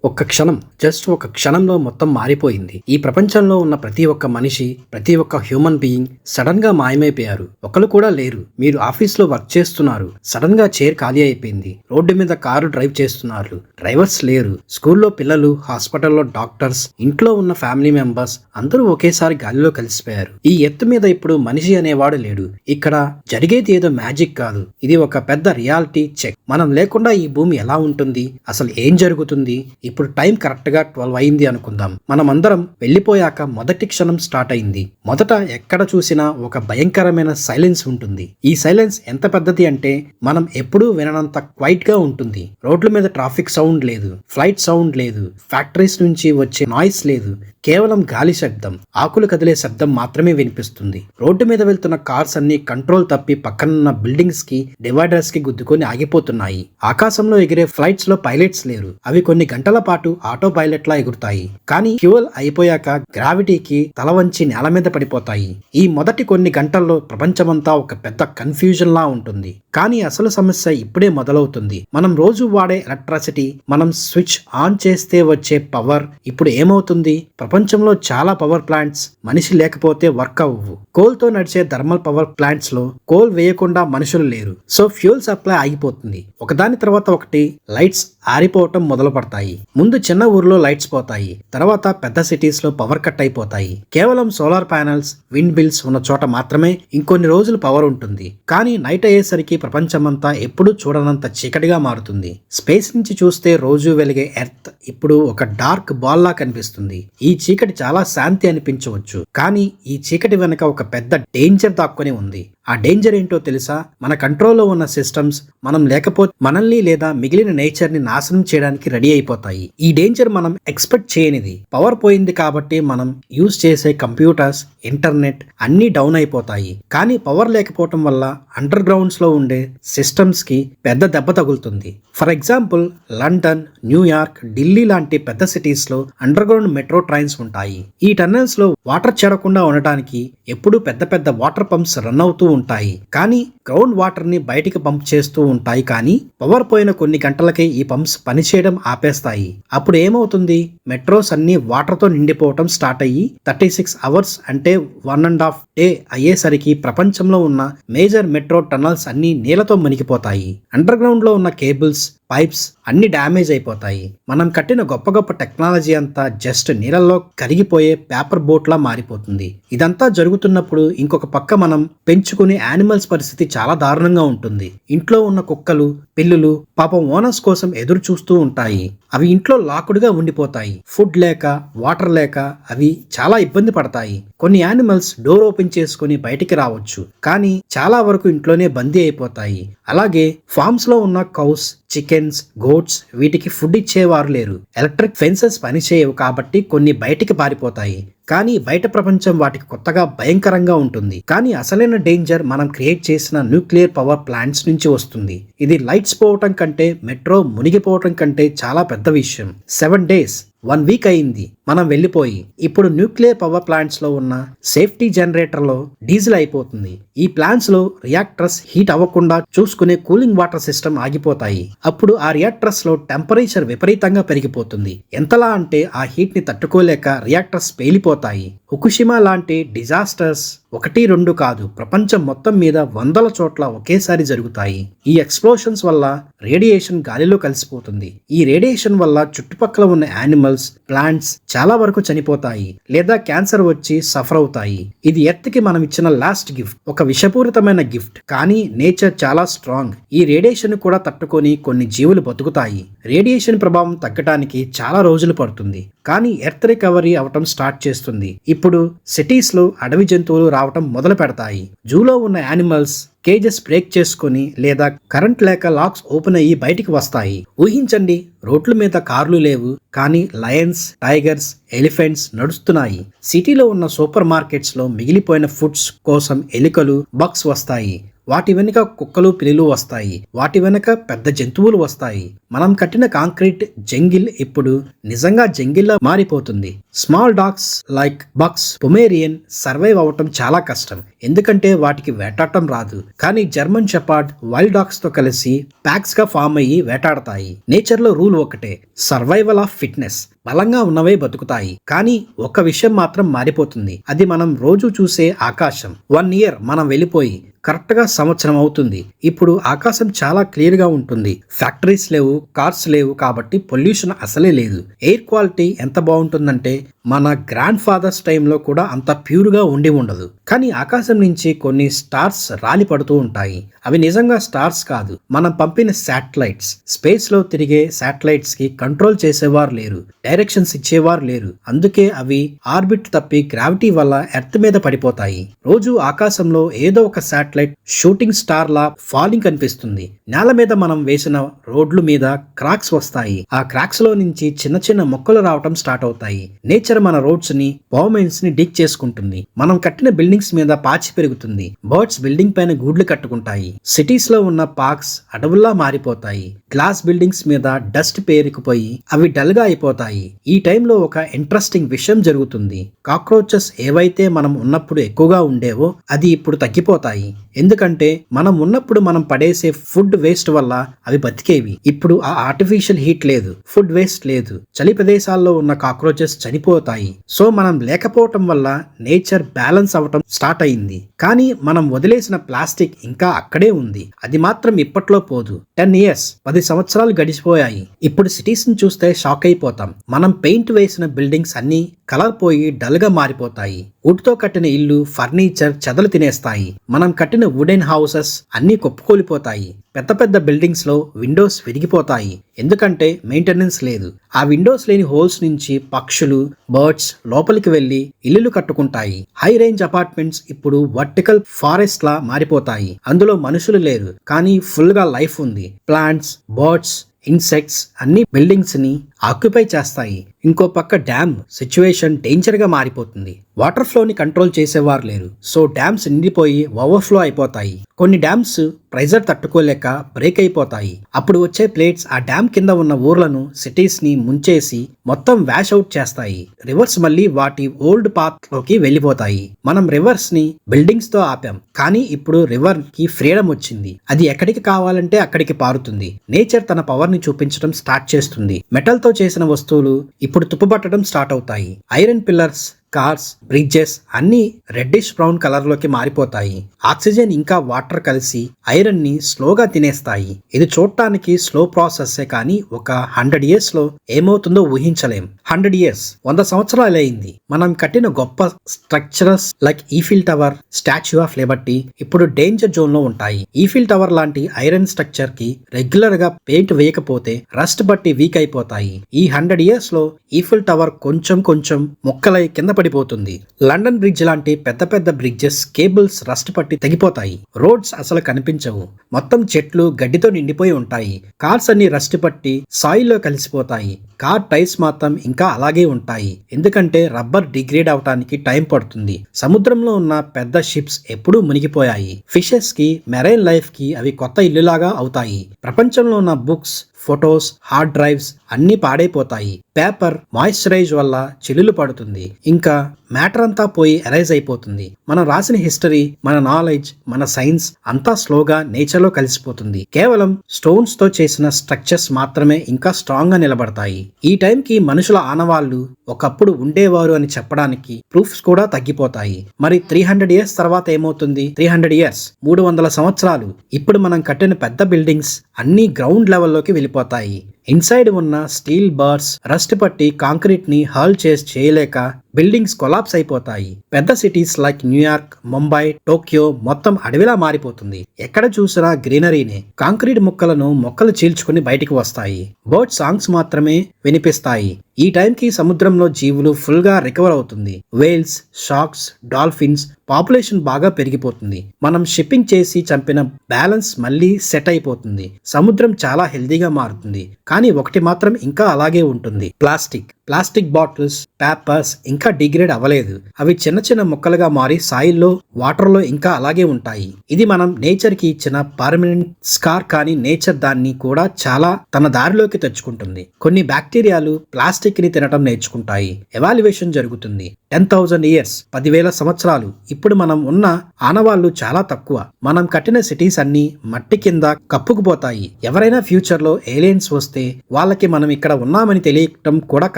ఒక్క క్షణం, జస్ట్ ఒక క్షణంలో మొత్తం మారిపోయింది. ఈ ప్రపంచంలో ఉన్న ప్రతి ఒక్క మనిషి, ప్రతి ఒక్క హ్యూమన్ బీయింగ్ సడన్ గా మాయమైపోయారు. ఒకరు కూడా లేరు. మీరు ఆఫీస్లో వర్క్ చేస్తున్నారు, సడన్ గా చైర్ ఖాళీ అయిపోయింది. రోడ్డు మీద కారు డ్రైవ్ చేస్తున్నారు, డ్రైవర్స్ లేరు. స్కూల్లో పిల్లలు, హాస్పిటల్లో డాక్టర్స్, ఇంట్లో ఉన్న ఫ్యామిలీ మెంబర్స్ అందరూ ఒకేసారి గాలిలో కలిసిపోయారు. ఈ ఎత్తు మీద ఇప్పుడు మనిషి అనేవాడు లేడు. ఇక్కడ జరిగేది ఏదో మ్యాజిక్ కాదు, ఇది ఒక పెద్ద రియాలిటీ చెక్. మనం లేకుండా ఈ భూమి ఎలా ఉంటుంది, అసలు ఏం జరుగుతుంది? ఇప్పుడు టైం కరెక్ట్ గా 12 అయింది అనుకుందాం. మనమందరం వెళ్ళిపోయాక మొదటి క్షణం స్టార్ట్ అయింది. మొదట ఎక్కడ చూసినా ఒక భయంకరమైన సైలెన్స్ ఉంటుంది. ఈ సైలెన్స్ ఎంత పెద్దది అంటే మనం ఎప్పుడూ విననంత క్వైట్ గా ఉంటుంది. రోడ్ల మీద ట్రాఫిక్ సౌండ్ లేదు, ఫ్లైట్ సౌండ్ లేదు, ఫ్యాక్టరీస్ నుంచి వచ్చే నాయిస్ లేదు. కేవలం గాలి శబ్దం, ఆకులు కదిలే శబ్దం మాత్రమే వినిపిస్తుంది. రోడ్డు మీద వెళ్తున్న కార్స్ అన్ని కంట్రోల్ తప్పి పక్కనున్న బిల్డింగ్స్ కి, డివైడర్స్ కి గుద్దుకొని ఆగిపోతున్నాయి. ఆకాశంలో ఎగిరే ఫ్లైట్స్ లో పైలట్స్ లేరు. అవి కొన్ని గంటల పాటు ఆటో పైలట్ లా ఎగురుతాయి. కానీ ఫ్యూయల్ అయిపోయాక గ్రావిటీకి తల వంచి నేల మీద పడిపోతాయి. ఈ మొదటి కొన్ని గంటల్లో ప్రపంచమంతా ఒక పెద్ద కన్ఫ్యూజన్ లా ఉంటుంది. కానీ అసలు సమస్య ఇప్పుడే మొదలవుతుంది. మనం రోజు వాడే ఎలక్ట్రిసిటీ, మనం స్విచ్ ఆన్ చేస్తే వచ్చే పవర్ ఇప్పుడు ఏమవుతుంది? ప్రపంచంలో చాలా పవర్ ప్లాంట్స్ మనిషి లేకపోతే వర్క్ అవ్వవు. కోల్ తో నడిచే థర్మల్ పవర్ ప్లాంట్స్ లో కోల్ వేయకుండా మనుషులు లేరు. సో ఫ్యూయల్ సప్లై ఆగిపోతుంది. ఒకదాని తర్వాత ఒకటి లైట్స్ ఆరిపోవటం మొదలు పడతాయి. ముందు చిన్న ఊర్లో లైట్స్ పోతాయి, తర్వాత పెద్ద సిటీస్ లో పవర్ కట్ అయిపోతాయి. కేవలం సోలార్ ప్యానెల్స్, విండ్ బిల్స్ ఉన్న చోట మాత్రమే ఇంకొన్ని రోజులు పవర్ ఉంటుంది. కానీ నైట్ అయ్యేసరికి ప్రపంచమంతా ఎప్పుడూ చూడనంత చీకటిగా మారుతుంది. స్పేస్ నుంచి చూస్తే రోజు వెలిగే ఎర్త్ ఇప్పుడు ఒక డార్క్ బాల్ లా కనిపిస్తుంది. ఈ చీకటి చాలా శాంతి అనిపించవచ్చు, కానీ ఈ చీకటి వెనక ఒక పెద్ద డేంజర్ దాక్కుని ఉంది. ఆ డేంజర్ ఏంటో తెలుసా? మన కంట్రోల్లో ఉన్న సిస్టమ్స్ మనం లేకపోతే మనల్ని లేదా మిగిలిన నేచర్ ని నాశనం చేయడానికి రెడీ అయిపోతాయి. ఈ డేంజర్ మనం ఎక్స్పెక్ట్ చేయనిది. పవర్ పోయింది కాబట్టి మనం యూజ్ చేసే కంప్యూటర్స్, ఇంటర్నెట్ అన్నీ డౌన్ అయిపోతాయి. కానీ పవర్ లేకపోవటం వల్ల అండర్ గ్రౌండ్స్ లో ఉండే సిస్టమ్స్ కి పెద్ద దెబ్బ తగులుతుంది. For example London, New York, Delhi లాంటి పెద్ద సిటీస్ లో అండర్ గ్రౌండ్ మెట్రో ట్రైన్స్ ఉంటాయి. ఈ టన్నెల్స్ లో వాటర్ చేరకుండా ఉండటానికి ఎప్పుడూ పెద్ద పెద్ద వాటర్ పంప్స్ రన్ అవుతూ ఉంటాయి. కానీ గ్రౌండ్ వాటర్ ని బయటికి పంప్ చేస్తూ ఉంటాయి. కానీ పవర్ పోయిన కొన్ని గంటలకే ఈ పంప్స్ పనిచేయడం ఆపేస్తాయి. అప్పుడు ఏమవుతుంది? మెట్రోస్ అన్ని వాటర్ తో నిండిపోవటం స్టార్ట్ అయ్యి 36 అవర్స్ అంటే 1.5 డే అయ్యేసరికి ప్రపంచంలో ఉన్న మేజర్ మెట్రో టనల్స్ అన్ని నీళ్లతో మునిగిపోతాయి. అండర్ గ్రౌండ్ లో ఉన్న కేబుల్స్, పైప్స్ అన్ని డ్యామేజ్ అయిపోతాయి. మనం కట్టిన గొప్ప గొప్ప టెక్నాలజీ అంతా జస్ట్ నీళ్ళల్లో కరిగిపోయే పేపర్ బోట్ లా మారిపోతుంది. ఇదంతా జరుగుతున్నప్పుడు ఇంకొక పక్క మనం పెంచుకునే యానిమల్స్ పరిస్థితి చాలా దారుణంగా ఉంటుంది. ఇంట్లో ఉన్న కుక్కలు, పిల్లులు పాపం ఓనర్స్ కోసం ఎదురు చూస్తూ ఉంటాయి. అవి ఇంట్లో లాకుడుగా ఉండిపోతాయి. ఫుడ్ లేక, వాటర్ లేక అవి చాలా ఇబ్బంది పడతాయి. కొన్ని యానిమల్స్ డోర్ ఓపెన్ చేసుకుని బయటికి రావచ్చు, కానీ చాలా వరకు ఇంట్లోనే బందీ అయిపోతాయి. అలాగే ఫార్మ్స్ లో ఉన్న కౌస్, చికెన్స్, గోట్స్ వీటికి ఫుడ్ ఇచ్చేవారు లేరు. ఎలక్ట్రిక్ ఫెన్సెస్ పనిచేయవు కాబట్టి కొన్ని బయటికి పారిపోతాయి. కానీ బయట ప్రపంచం వాటికి కొత్తగా భయంకరంగా ఉంటుంది. కానీ అసలైన డేంజర్ మనం క్రియేట్ చేసిన న్యూక్లియర్ పవర్ ప్లాంట్స్ నుంచి వస్తుంది. ఇది లైట్స్ పోవటం కంటే, మెట్రో మునిగిపోవటం కంటే చాలా పెద్ద విషయం. 7 days 1 week అయింది మనం వెళ్ళిపోయి. ఇప్పుడు న్యూక్లియర్ పవర్ ప్లాంట్స్ లో ఉన్న సేఫ్టీ జనరేటర్ లో డీజిల్ అయిపోతుంది. ఈ ప్లాంట్స్ లో రియాక్టర్స్ హీట్ అవ్వకుండా చూసుకునే కూలింగ్ వాటర్ సిస్టమ్ ఆగిపోతాయి. అప్పుడు ఆ రియాక్టర్స్ లో టెంపరేచర్ విపరీతంగా పెరిగిపోతుంది. ఎంతలా అంటే ఆ హీట్ ని తట్టుకోలేక రియాక్టర్స్ పేలిపోతాయి. ఫుకుషిమా లాంటి డిజాస్టర్స్ 1-2 కాదు, ప్రపంచం మొత్తం మీద 100 చోట్ల ఒకేసారి జరుగుతాయి. ఈ ఎక్స్ప్లోషన్స్ వల్ల రేడియేషన్ గాలిలో కలిసిపోతుంది. ఈ రేడియేషన్ వల్ల చుట్టుపక్కల ఉన్న యానిమల్స్, ప్లాంట్స్ చాలా వరకు చనిపోతాయి లేదా క్యాన్సర్ వచ్చి సఫర్ అవుతాయి. ఇది ఎర్త్ కి మనం ఇచ్చిన లాస్ట్ గిఫ్ట్, ఒక విషపూరితమైన గిఫ్ట్. కానీ నేచర్ చాలా స్ట్రాంగ్. ఈ రేడియేషన్ కూడా తట్టుకొని కొన్ని జీవులు బతుకుతాయి. రేడియేషన్ ప్రభావం తగ్గటానికి చాలా రోజులు పడుతుంది, కానీ ఎర్త్ రికవరీ అవటం స్టార్ట్ చేస్తుంది. ఇప్పుడు సిటీస్ లో అడవి జంతువులు రావటం మొదలు పెడతాయి. జూలో ఉన్న యానిమల్స్ కేజెస్ బ్రేక్ చేసుకుని లేదా కరెంట్ లేక లాక్స్ ఓపెన్ అయ్యి బయటికి వస్తాయి. ఊహించండి, రోడ్ల మీద కార్లు లేవు, కానీ లయన్స్, టైగర్స్, ఎలిఫెంట్స్ నడుస్తున్నాయి. సిటీలో ఉన్న సూపర్ మార్కెట్స్ లో మిగిలిపోయిన ఫుడ్స్ కోసం ఎలుకలు, బగ్స్ వస్తాయి. వాటి వెనుక కుక్కలు, పిల్లులు వస్తాయి. వాటి వెనుక పెద్ద జంతువులు వస్తాయి. మనం కట్టిన కాంక్రీట్ జంగిల్ ఇప్పుడు నిజంగా జంగిల్లా మారిపోతుంది. Small dogs like pugs, Pomeranian survive అవటం చాలా కష్టం, ఎందుకంటే వాటికి వేటాడటం రాదు. కానీ జర్మన్ షెపర్డ్ వైల్డ్ డాగ్స్ తో కలిసి ప్యాక్స్ గా ఫామ్ అయ్యి వేటాడతాయి. నేచర్ లో రూల్ ఒకటే, సర్వైవల్ ఆఫ్ ఫిట్నెస్. బలంగా ఉన్నవే బతుకుతాయి. కానీ ఒక విషయం మాత్రం మారిపోతుంది, అది మనం రోజు చూసే ఆకాశం. 1 year మనం వెళ్ళిపోయి కరెక్ట్ గా సంవత్సరం అవుతుంది. ఇప్పుడు ఆకాశం చాలా క్లియర్ గా ఉంటుంది. ఫ్యాక్టరీస్ లేవు, కార్స్ లేవు, కాబట్టి పొల్యూషన్ అసలే లేదు. ఎయిర్ క్వాలిటీ ఎంత బాగుంటుందంటే మన గ్రాండ్ ఫాదర్స్ టైంలో కూడా అంత ప్యూర్ గా ఉండి ఉండదు. కానీ ఆకాశం నుంచి కొన్ని స్టార్స్ రాలి పడుతూ ఉంటాయి. అవి నిజంగా స్టార్స్ కాదు, మనం పంపిన శాటిలైట్స్. స్పేస్ లో తిరిగే శాటిలైట్స్ కి కంట్రోల్ చేసేవారు లేరు, డైరెక్షన్స్ ఇచ్చేవారు లేరు. అందుకే అవి ఆర్బిట్ తప్పి గ్రావిటీ వల్ల ఎర్త్ మీద పడిపోతాయి. రోజు ఆకాశంలో ఏదో ఒక శాటిలైట్ షూటింగ్ స్టార్ లా ఫాలింగ్ కనిపిస్తుంది. నేల మీద మనం వేసిన రోడ్ల మీద క్రాక్స్ వస్తాయి. ఆ క్రాక్స్ లో నుంచి చిన్న చిన్న మొక్కలు రావటం స్టార్ట్ అవుతాయి. నేచర్ మన రోడ్స్ ని, పవర్మెంట్స్ ని డిక్ చేసుకుంటుంది. మనం కట్టిన బిల్డింగ్స్ మీద పాచి పెరుగుతుంది. బర్డ్స్ బిల్డింగ్ పైన గూడ్లు కట్టుకుంటాయి. సిటీస్ లో ఉన్న పార్క్స్ అడవుల్లా మారిపోతాయి. గ్లాస్ బిల్డింగ్స్ మీద డస్ట్ పేరుకుపోయి అవి డల్ గా అయిపోతాయి. ఈ టైంలో ఒక ఇంట్రెస్టింగ్ విషయం జరుగుతుంది. కాక్రోచెస్ ఏవైతే మనం ఉన్నప్పుడు ఎక్కువగా ఉండేవో అది ఇప్పుడు తగ్గిపోతాయి. ఎందుకంటే మనం ఉన్నప్పుడు మనం పడేసే ఫుడ్ వేస్ట్ వల్ల అవి బతికేవి. ఇప్పుడు ఆ ఆర్టిఫిషియల్ హీట్ లేదు, ఫుడ్ వేస్ట్ లేదు, చలి ప్రదేశాల్లో ఉన్న కాక్రోచెస్ చనిపోతాయి. సో మనం లేకపోవటం వల్ల నేచర్ బ్యాలెన్స్ అవటం స్టార్ట్ అయింది. కానీ మనం వదిలేసిన ప్లాస్టిక్ ఇంకా అక్కడే ఉంది. అది మాత్రం ఇప్పట్లో పోదు. 10 years 10 సంవత్సరాలు గడిచిపోయాయి. ఇప్పుడు సిటీస్ ని చూస్తే షాక్ అయిపోతాం. మనం పెయింట్ వేసిన బిల్డింగ్స్ అన్ని కలర్ పోయి డల్ గా మారిపోతాయి. వుడ్ తో కట్టిన ఇల్లు, ఫర్నిచర్ చెదలు తినేస్తాయి. మనం కట్టిన వుడెన్ హౌసెస్ అన్ని కొప్పుకోలిపోతాయి. పెద్ద పెద్ద బిల్డింగ్స్ లో విండోస్ విరిగిపోతాయి, ఎందుకంటే మెయింటెనెన్స్ లేదు. ఆ విండోస్ లేని హోల్స్ నుంచి పక్షులు, బర్డ్స్ లోపలికి వెళ్లి ఇల్లులు కట్టుకుంటాయి. హై రేంజ్ అపార్ట్మెంట్స్ ఇప్పుడు వర్టికల్ ఫారెస్ట్ లా మారిపోతాయి. అందులో మనుషులు లేరు, కానీ ఫుల్ గా లైఫ్ ఉంది. ప్లాంట్స్, బర్డ్స్, ఇన్సెక్ట్స్ అన్ని బిల్డింగ్స్ ని ఆక్యుపై చేస్తాయి. ఇంకో పక్క డ్యామ్ సిచ్యువేషన్ డేంజర్ గా మారిపోతుంది. వాటర్ ఫ్లో ని కంట్రోల్ చేసేవారు లేరు, సో డ్యామ్స్ నిండిపోయి ఓవర్ఫ్లో అయిపోతాయి. కొన్ని డ్యామ్స్ ప్రెజర్ తట్టుకోలేక బ్రేక్ అయిపోతాయి. అప్పుడు వచ్చే ప్లేట్స్ ఆ డ్యామ్ కింద ఉన్న ఊర్లను, సిటీస్ ని ముంచేసి మొత్తం వాష్ అవుట్ చేస్తాయి. రివర్స్ మళ్ళీ వాటి ఓల్డ్ పాత్ లోకి వెళ్ళిపోతాయి. మనం రివర్స్ ని బిల్డింగ్స్ తో ఆపాం, కానీ ఇప్పుడు రివర్ కి ఫ్రీడమ్ వచ్చింది. అది ఎక్కడికి కావాలంటే అక్కడికి పారుతుంది. నేచర్ తన పవర్ ని చూపించడం స్టార్ట్ చేస్తుంది. మెటల్ తో చేసిన వస్తువులు ఇప్పుడు తుప్పుపట్టడం స్టార్ట్ అవుతాయి. ఐరన్ పిల్లర్స్, కార్స్, బ్రిడ్జెస్ అన్ని రెడ్డిష్ బ్రౌన్ కలర్ లోకి మారిపోతాయి. ఆక్సిజన్ ఇంకా వాటర్ కలిసి ఐరన్ ని స్లోగా తినేస్తాయి. ఇది చూడటానికి స్లో ప్రాసెస్, కానీ ఒక 100 years లో ఏమవుతుందో ఊహించలేం. 100 years 100 సంవత్సరాలు అయింది. మనం కట్టిన గొప్ప structures like Eiffel tower, statue of Liberty ఇప్పుడు డేంజర్ జోన్ లో ఉంటాయి. ఈఫిల్ టవర్ లాంటి ఐరన్ స్ట్రక్చర్ కి రెగ్యులర్ గా పెయింట్ వేయకపోతే రస్ట్ బట్టి వీక్ అయిపోతాయి. ఈ 100 years లో ఈఫిల్ టవర్ కొంచెం కొంచెం ముక్కలై కింద పడిపోతుంది. లండన్ బ్రిడ్జ్ లాంటి పెద్ద పెద్ద బ్రిడ్జెస్ కేబుల్స్ రస్ట్ పట్టి తెగిపోతాయి. రోడ్స్ అసలు కనిపించవు, మొత్తం చెట్లు గడ్డితో నిండిపోయి ఉంటాయి. కార్స్ అన్ని రస్ట్ పట్టి సాయిల్ లో కలిసిపోతాయి. కార్ టైర్స్ మాత్రం ఇంకా అలాగే ఉంటాయి, ఎందుకంటే రబ్బర్ డిగ్రేడ్ అవటానికి టైం పడుతుంది. సముద్రంలో ఉన్న పెద్ద షిప్స్ ఎప్పుడూ మునిగిపోయాయి. ఫిషెస్ కి, మెరైన్ లైఫ్ కి అవి కొత్త ఇల్లులాగా అవుతాయి. ప్రపంచంలో ఉన్న బుక్స్, ఫొటోస్, హార్డ్ డ్రైవ్స్ అన్ని పాడైపోతాయి. పేపర్ మాయిశ్చరైజ్ వల్ల చిల్లులు పడుతుంది. ఇంకా మ్యాటర్ అంతా పోయి ఎరైజ్ అయిపోతుంది. మనం రాసిన హిస్టరీ, మన నాలెడ్జ్, మన సైన్స్ అంతా స్లోగా నేచర్ లో కలిసిపోతుంది. కేవలం స్టోన్స్ తో చేసిన స్ట్రక్చర్స్ మాత్రమే ఇంకా స్ట్రాంగ్ గా నిలబడతాయి. ఈ టైంకి మనుషుల ఆనవాళ్లు ఒకప్పుడు ఉండేవారు అని చెప్పడానికి ప్రూఫ్స్ కూడా తగ్గిపోతాయి. మరి 300 years తర్వాత ఏమవుతుంది? 300 years 300 సంవత్సరాలు. ఇప్పుడు మనం కట్టిన పెద్ద బిల్డింగ్స్ అన్ని గ్రౌండ్ లెవెల్లోకి వెళ్ళిపోతాయి. ఇన్సైడ్ ఉన్న స్టీల్ బార్స్ రస్ట్ పట్టి కాంక్రీట్ ని హాల్ చేసి చేయలేక బిల్డింగ్స్ కొలాప్స్ అయిపోతాయి. పెద్ద cities like New York, Mumbai, Tokyo మొత్తం అడవిలా మారిపోతుంది. ఎక్కడ చూసినా గ్రీనరీనే. కాంక్రీట్ మొక్కలు చీల్చుకుని బయటికి వస్తాయి. బర్డ్ సాంగ్స్ మాత్రమే వినిపిస్తాయి. ఈ టైంకి సముద్రంలో జీవులు ఫుల్ గా రికవర్ అవుతుంది. వేల్స్, షార్క్స్, డాల్ఫిన్స్ పాపులేషన్ బాగా పెరిగిపోతుంది. మనం షిప్పింగ్ చేసి చంపిన బ్యాలెన్స్ మళ్ళీ సెట్ అయిపోతుంది. సముద్రం చాలా హెల్దీగా మారుతుంది. కానీ ఒకటి మాత్రం ఇంకా అలాగే ఉంటుంది, ప్లాస్టిక్. ప్లాస్టిక్ బాటిల్స్, పేపర్స్ ఇంకా డిగ్రేడ్ అవ్వలేదు. అవి చిన్న చిన్న ముక్కలుగా మారి సాయిల్లో, వాటర్లో ఇంకా అలాగే ఉంటాయి. ఇది మనం నేచర్ కి ఇచ్చిన పర్మనెంట్ స్కార్, కానీ నేచర్ దాన్ని కూడా చాలా తన దారిలోకి తెచ్చుకుంటుంది. కొన్ని బ్యాక్టీరియాలు ప్లాస్టిక్ ని తినటం నేర్చుకుంటాయి. ఎవాల్యుయేషన్ జరుగుతుంది. 10,000 ఇయర్స్, 10,000 సంవత్సరాలు. ఇప్పుడు మనం ఉన్న ఆనవాళ్లు చాలా తక్కువ. మనం కట్టిన సిటీస్ అన్ని మట్టి కింద కప్పుకుపోతాయి. ఎవరైనా ఫ్యూచర్ లో ఏలియన్స్ వస్తే వాళ్ళకి మనం ఇక్కడ ఉన్నామని తెలియటం కూడా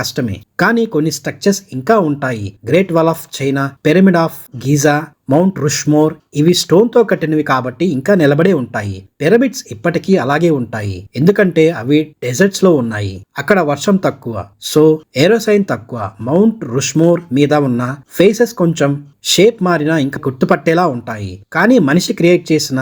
కష్టమే. కానీ కొన్ని స్ట్రక్చర్స్ ఇంకా ఉంటాయి. Great wall of China, pyramid of Giza, mount Rushmore. ఇవి స్టోన్ తో కట్టినవి కాబట్టి ఇంకా నిలబడే ఉంటాయి. పిరమిడ్స్ ఇప్పటికీ అలాగే ఉంటాయి, ఎందుకంటే అవి డెజర్ట్స్ లో ఉన్నాయి. అక్కడ వర్షం తక్కువ, సో ఏరోసైన్ తక్కువ. మౌంట్ రుష్మోర్ మీద ఉన్న ఫేసెస్ కొంచెం షేప్ మారినా ఇంకా గుర్తుపట్టేలా ఉంటాయి. కానీ మనిషి క్రియేట్ చేసిన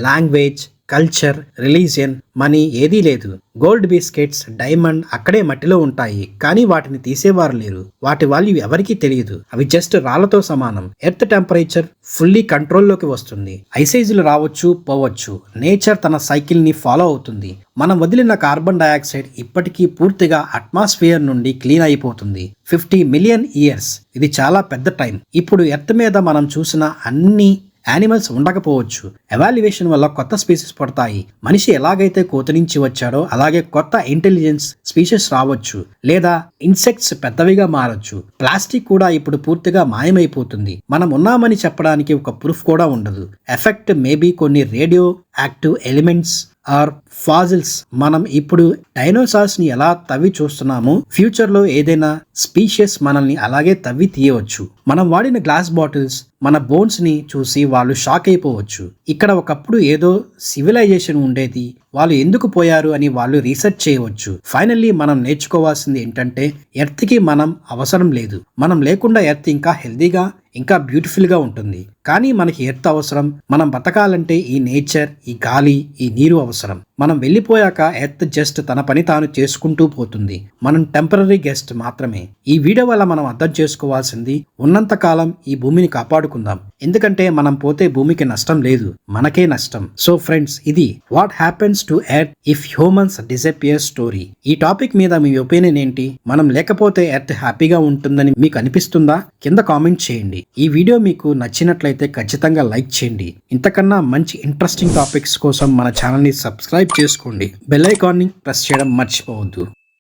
లాంగ్వేజ్, కల్చర్, రిలీజియన్, మనీ ఏదీ లేదు. గోల్డ్ బిస్కెట్స్, డైమండ్ అక్కడే మట్టిలో ఉంటాయి, కానీ వాటిని తీసేవారు లేరు. వాటి వాల్యూ ఎవరికీ తెలియదు. అవి జస్ట్ రాళ్లతో సమానం. ఎర్త్ టెంపరేచర్ ఫుల్లీ కంట్రోల్లోకి వస్తుంది. ఐసైజులు రావచ్చు, పోవచ్చు. నేచర్ తన సైకిల్ ని ఫాలో అవుతుంది. మనం వదిలిన కార్బన్ డయాక్సైడ్ ఇప్పటికీ పూర్తిగా అట్మాస్ఫియర్ నుండి క్లీన్ అయిపోతుంది. 50 మిలియన్ ఇయర్స్, ఇది చాలా పెద్ద టైం. ఇప్పుడు ఎర్త్ మీద మనం చూసిన అన్ని యానిమల్స్ ఉండకపోవచ్చు. ఎవాల్యుయేషన్ వల్ల కొత్త స్పీసెస్ పడతాయి. మనిషి ఎలాగైతే కోతి నుంచి వచ్చాడో అలాగే కొత్త ఇంటెలిజెన్స్ స్పీసెస్ రావచ్చు, లేదా ఇన్సెక్ట్స్ పెద్దవిగా మారొచ్చు. ప్లాస్టిక్ కూడా ఇప్పుడు పూర్తిగా మాయమైపోతుంది. మనం ఉన్నామని చెప్పడానికి ఒక ప్రూఫ్ కూడా ఉండదు. ఎఫెక్ట్ మేబీ కొన్ని radioactive elements or fossils. మనం ఇప్పుడు డైనోసార్స్ ని ఎలా తవ్వి చూస్తున్నామో ఫ్యూచర్ లో ఏదైనా స్పీషియస్ మనల్ని అలాగే తవ్వి తీయవచ్చు. మనం వాడిన గ్లాస్ బాటిల్స్, మన బోన్స్ ని చూసి వాళ్ళు షాక్ అయిపోవచ్చు. ఇక్కడ ఒకప్పుడు ఏదో సివిలైజేషన్ ఉండేది, వాళ్ళు ఎందుకు పోయారు అని వాళ్ళు రీసెర్చ్ చేయవచ్చు. ఫైనల్లీ మనం నేర్చుకోవాల్సింది ఏంటంటే ఎర్త్ కి మనం అవసరం లేదు. మనం లేకుండా ఎర్త్ ఇంకా హెల్దీగా, ఇంకా బ్యూటిఫుల్ గా ఉంటుంది. కానీ మనకి ఎర్త్ అవసరం. మనం బతకాలంటే ఈ నేచర్, ఈ గాలి, ఈ నీరు అవసరం. మనం వెళ్ళిపోయాక ఎర్త్ జస్ట్ తన పని తాను చేసుకుంటూ పోతుంది. మనం టెంపరరీ గెస్ట్ మాత్రమే. ఈ వీడియో వల్ల మనం అర్థం చేసుకోవాల్సింది, ఉన్నంత కాలం ఈ భూమిని కాపాడుకుందాం. ఎందుకంటే మనం పోతే భూమికి నష్టం లేదు, మనకే నష్టం. సో ఫ్రెండ్స్, ఇది what happens to earth if humans disappear story. ఈ టాపిక్ మీద మీ ఒపీనియన్ ఏంటి? మనం లేకపోతే ఎర్త్ హ్యాపీగా ఉంటుందని మీకు అనిపిస్తుందా? కింద కామెంట్ చేయండి. ఈ వీడియో మీకు నచ్చినట్లయితే ఖచ్చితంగా లైక్ చేయండి. ఇంతకన్నా మంచి ఇంట్రెస్టింగ్ టాపిక్స్ కోసం మన ఛానల్ ని సబ్స్క్రైబ్ చేసుకోండి. బెల్ ఐకాన్ ని ప్రెస్ చేయడం మర్చిపోవద్దు.